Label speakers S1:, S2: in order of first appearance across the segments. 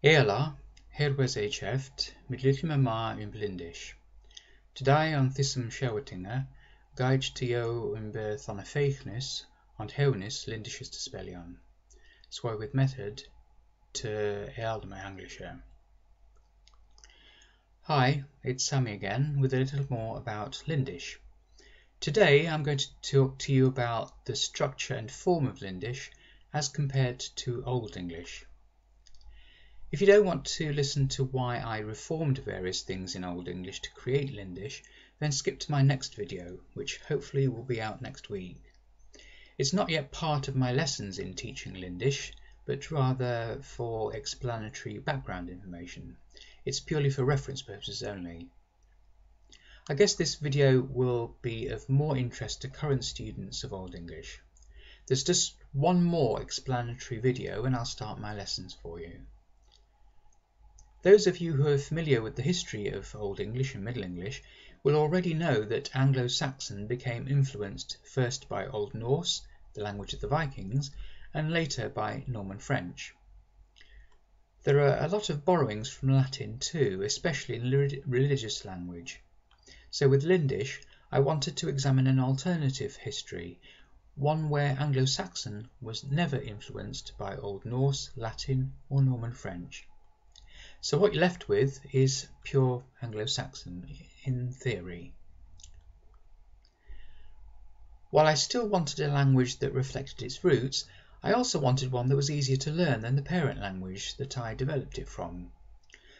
S1: Ela, her was ich heft, mit little ma in Lindish. Today on thisum Shewtinga, guide to you in birth on a fakeness, on hewnis Lindishes to spellion. So with method to elde my Anglisher. Hi, it's Sammy again with a little more about Lindish. Today I'm going to talk to you about the structure and form of Lindish as compared to Old English. If you don't want to listen to why I reformed various things in Old English to create Lindish, then skip to my next video, which hopefully will be out next week. It's not yet part of my lessons in teaching Lindish, but rather for explanatory background information. It's purely for reference purposes only. I guess this video will be of more interest to current students of Old English. There's just one more explanatory video and I'll start my lessons for you. Those of you who are familiar with the history of Old English and Middle English will already know that Anglo-Saxon became influenced first by Old Norse, the language of the Vikings, and later by Norman French. There are a lot of borrowings from Latin too, especially in religious language. So with Lindish, I wanted to examine an alternative history, one where Anglo-Saxon was never influenced by Old Norse, Latin or Norman French. So what you're left with is pure Anglo-Saxon in theory. While I still wanted a language that reflected its roots, I also wanted one that was easier to learn than the parent language that I developed it from.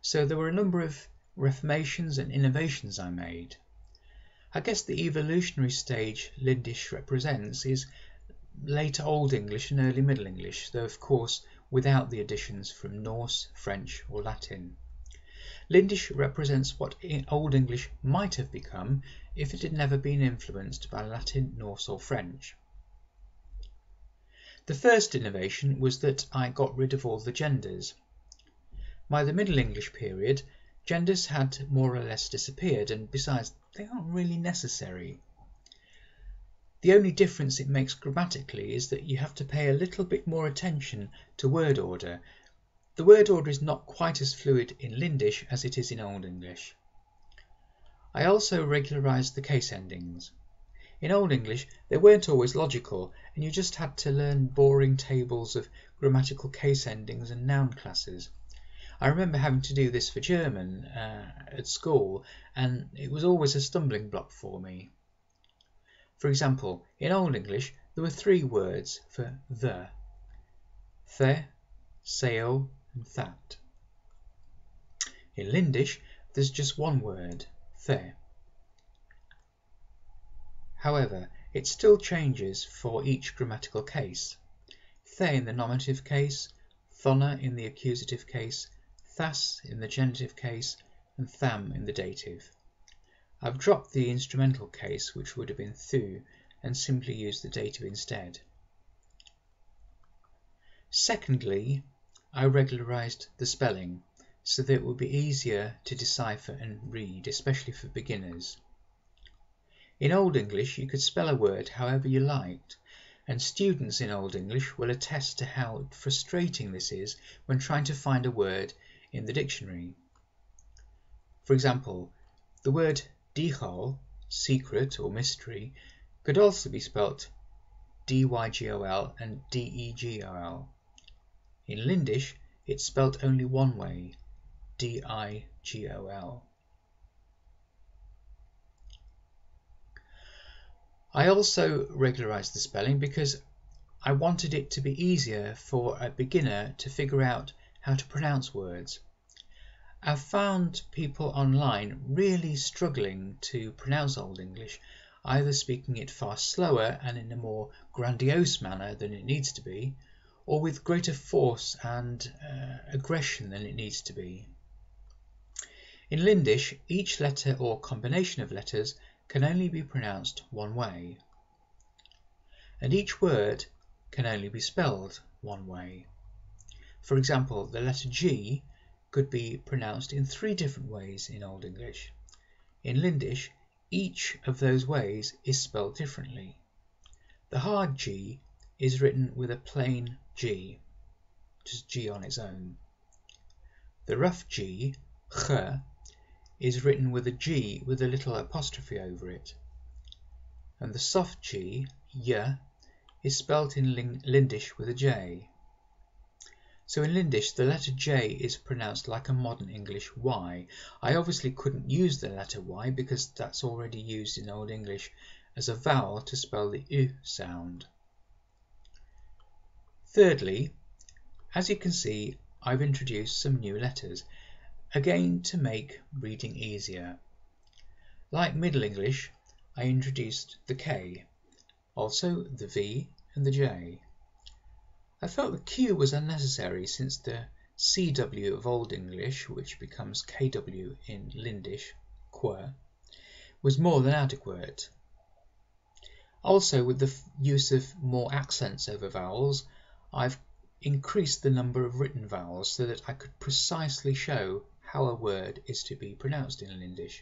S1: So there were a number of reformations and innovations I made. I guess the evolutionary stage Lindish represents is later Old English and early Middle English, though of course without the additions from Norse, French or Latin. Lindish represents what Old English might have become if it had never been influenced by Latin, Norse or French. The first innovation was that I got rid of all the genders. By the Middle English period, genders had more or less disappeared, and besides, they aren't really necessary. The only difference it makes grammatically is that you have to pay a little bit more attention to word order. The word order is not quite as fluid in Lindish as it is in Old English. I also regularised the case endings. In Old English, they weren't always logical, and you just had to learn boring tables of grammatical case endings and noun classes. I remember having to do this for German at school, and it was always a stumbling block for me. For example, in Old English there were 3 words for the: the, seo and that. In Lindish there's just one word, the. However, it still changes for each grammatical case. The in the nominative case, thona in the accusative case, thas in the genitive case, and tham in the dative. I've dropped the instrumental case, which would have been thu, and simply used the dative instead. Secondly, I regularised the spelling so that it would be easier to decipher and read, especially for beginners. In Old English you could spell a word however you liked, and students in Old English will attest to how frustrating this is when trying to find a word in the dictionary. For example, the word dygol, secret or mystery, could also be spelt dygol and degol. In Lindish, it's spelt only one way, digol. I also regularised the spelling because I wanted it to be easier for a beginner to figure out how to pronounce words. I've found people online really struggling to pronounce Old English, either speaking it far slower and in a more grandiose manner than it needs to be, or with greater force and aggression than it needs to be. In Lindish, each letter or combination of letters can only be pronounced one way, and each word can only be spelled one way. For example, the letter G could be pronounced in 3 different ways in Old English. In Lindish, each of those ways is spelled differently. The hard G is written with a plain G, just G on its own. The rough G, ch, is written with a G with a little apostrophe over it, and the soft G, y, is spelt in Lindish with a J. So in Lindish, the letter J is pronounced like a modern English Y. I obviously couldn't use the letter Y because that's already used in Old English as a vowel to spell the U sound. Thirdly, as you can see, I've introduced some new letters, again to make reading easier. Like Middle English, I introduced the K, also the V and the J. I felt the Q was unnecessary since the CW of Old English, which becomes KW in Lindish, quer, was more than adequate. Also, with the use of more accents over vowels, I've increased the number of written vowels so that I could precisely show how a word is to be pronounced in Lindish.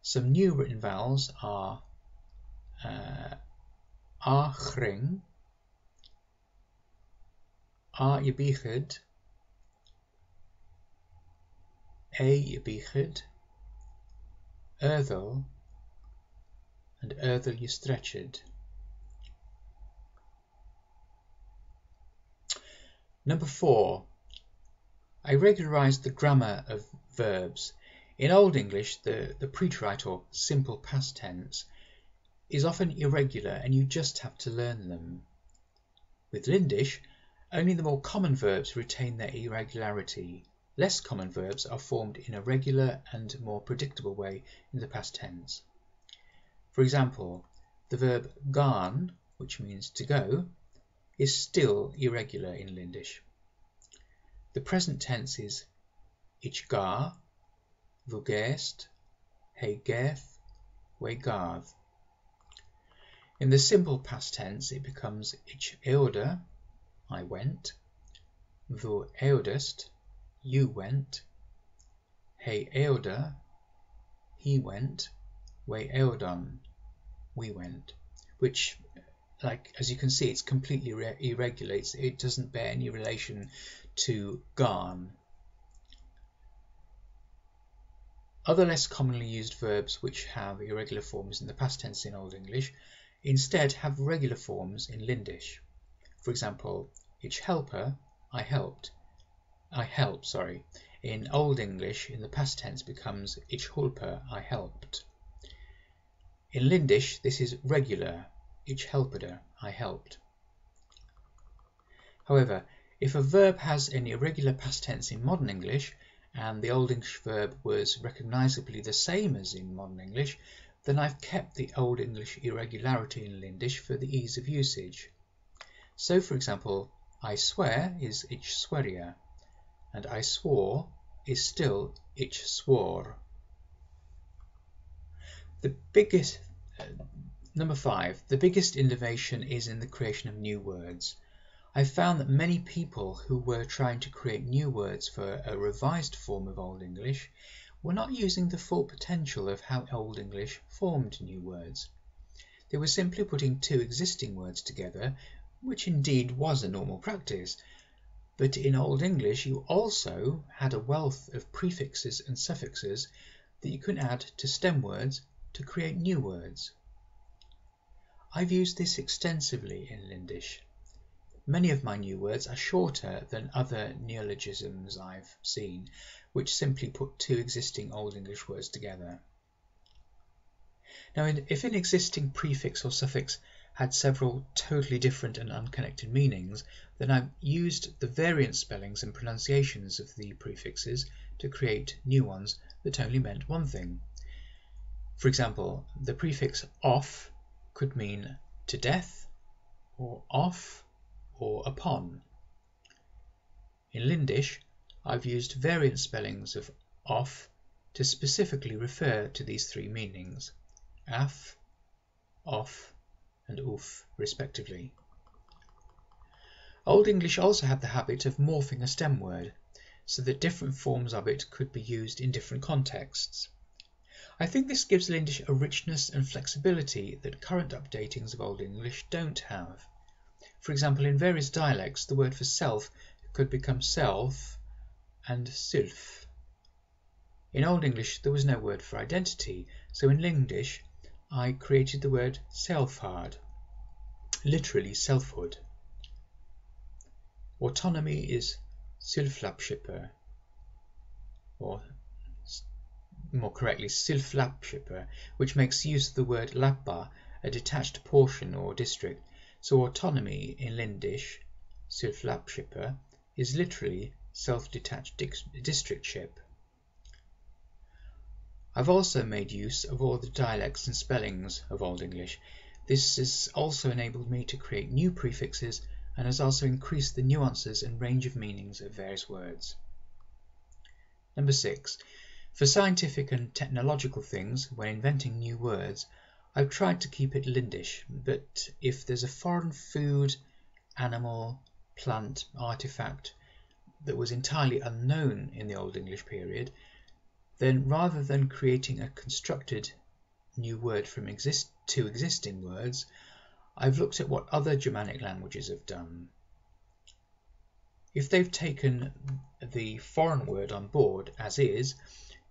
S1: Some new written vowels are a-chring, a-yebichid, e-yebichid, erthel, and erthel-ystrechid. Number 4. I regularised the grammar of verbs. In Old English, the preterite or simple past tense is often irregular and you just have to learn them. With Lindish, only the more common verbs retain their irregularity. Less common verbs are formed in a regular and more predictable way in the past tense. For example, the verb gaan, which means to go, is still irregular in Lindish. The present tense is ich ga, du gehst, he geth, we gath. In the simple past tense it becomes ich eode, I went, du eodest, you went, he eode, he went, we eodon, we went, which, like as you can see, it's completely irregular. It doesn't bear any relation to gaan. Other less commonly used verbs which have irregular forms in the past tense in Old English instead have regular forms in Lindish. For example, ich helpe, I help, in Old English in the past tense becomes ich hulpe, I helped. In Lindish this is regular, ich helpede, I helped. However, if a verb has an irregular past tense in modern English and the Old English verb was recognisably the same as in modern English, then I've kept the Old English irregularity in Lindish for the ease of usage. So, for example, I swear is ich sweria, and I swore is still ich swore. Number 5. The biggest innovation is in the creation of new words. I found that many people who were trying to create new words for a revised form of Old English were not using the full potential of how Old English formed new words. They were simply putting two existing words together, which indeed was a normal practice, but in Old English you also had a wealth of prefixes and suffixes that you could add to stem words to create new words. I've used this extensively in Lindish. Many of my new words are shorter than other neologisms I've seen, which simply put two existing Old English words together. Now, if an existing prefix or suffix had several totally different and unconnected meanings, then I've used the variant spellings and pronunciations of the prefixes to create new ones that only meant one thing. For example, the prefix off could mean to death, or off, or upon. In Lindish, I've used variant spellings of off to specifically refer to these three meanings, af, off, and oof, respectively. Old English also had the habit of morphing a stem word, so that different forms of it could be used in different contexts. I think this gives Lindish a richness and flexibility that current updatings of Old English don't have. For example, in various dialects, the word for self could become self, and sylf. In Old English there was no word for identity, so in Lindish I created the word selfhard, literally selfhood. Autonomy is sylflapshipper, or more correctly sylflapshipper, which makes use of the word lappa, a detached portion or district. So autonomy in Lindish, sylflapshipper, is literally self-detached districtship. I've also made use of all the dialects and spellings of Old English. This has also enabled me to create new prefixes and has also increased the nuances and range of meanings of various words. Number 6. For scientific and technological things, when inventing new words, I've tried to keep it Lindish, but if there's a foreign food, animal, plant, artifact that was entirely unknown in the Old English period, then rather than creating a constructed new word from two existing words, I've looked at what other Germanic languages have done. If they've taken the foreign word on board as is,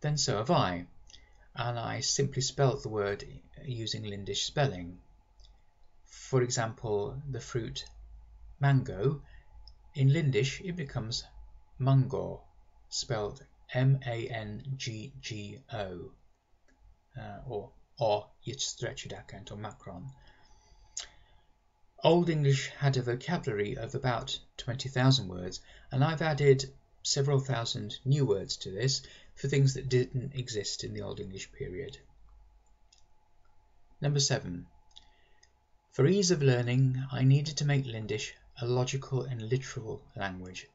S1: then so have I, and I simply spelled the word using Lindish spelling. For example, the fruit mango, in Lindish it becomes mango, spelled M-A-N-G-G-O, or Ytstretchedakent or Macron. Old English had a vocabulary of about 20,000 words, and I've added several thousand new words to this for things that didn't exist in the Old English period. Number 7. For ease of learning, I needed to make Lindish a logical and literal language.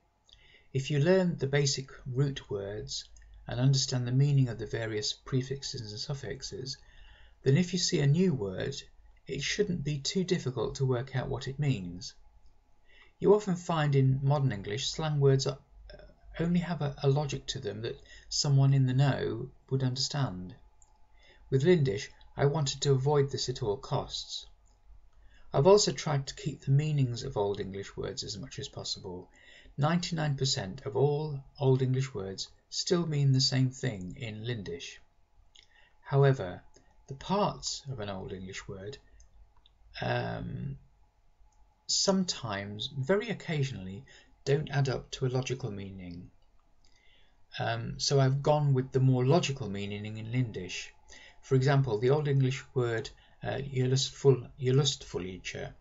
S1: If you learn the basic root words and understand the meaning of the various prefixes and suffixes, then if you see a new word, it shouldn't be too difficult to work out what it means. You often find in modern English slang words only have a logic to them that someone in the know would understand. With Lindish, I wanted to avoid this at all costs. I've also tried to keep the meanings of Old English words as much as possible. 99% of all Old English words still mean the same thing in Lindish. However, the parts of an Old English word sometimes, very occasionally, don't add up to a logical meaning. So I've gone with the more logical meaning in Lindish. For example, the Old English word lustfullicher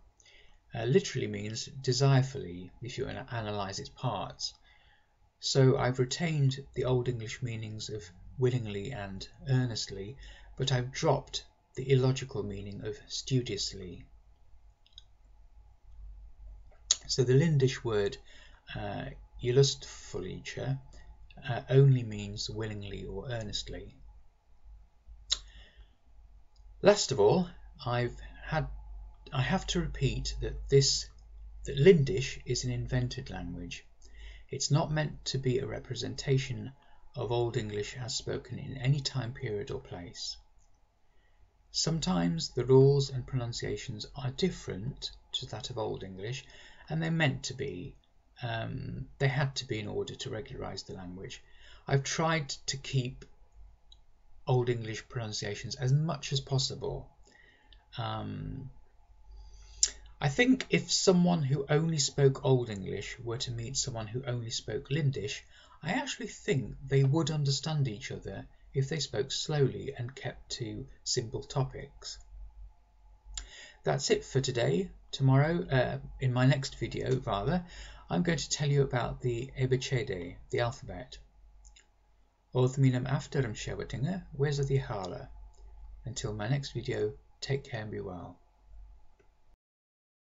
S1: literally means desirefully if you analyse its parts. So I've retained the Old English meanings of willingly and earnestly, but I've dropped the illogical meaning of studiously. So the Lindish word lustfullicher only means willingly or earnestly. Last of all, I have to repeat that Lindish is an invented language. It's not meant to be a representation of Old English as spoken in any time period or place. Sometimes the rules and pronunciations are different to that of Old English, and they're meant to be. They had to be in order to regularise the language. I've tried to keep Old English pronunciations as much as possible. I think if someone who only spoke Old English were to meet someone who only spoke Lindish, I actually think they would understand each other if they spoke slowly and kept to simple topics. That's it for today. Tomorrow, in my next video I'm going to tell you about the ABCD, the alphabet. Odd minam after Until my next video, take care and be well.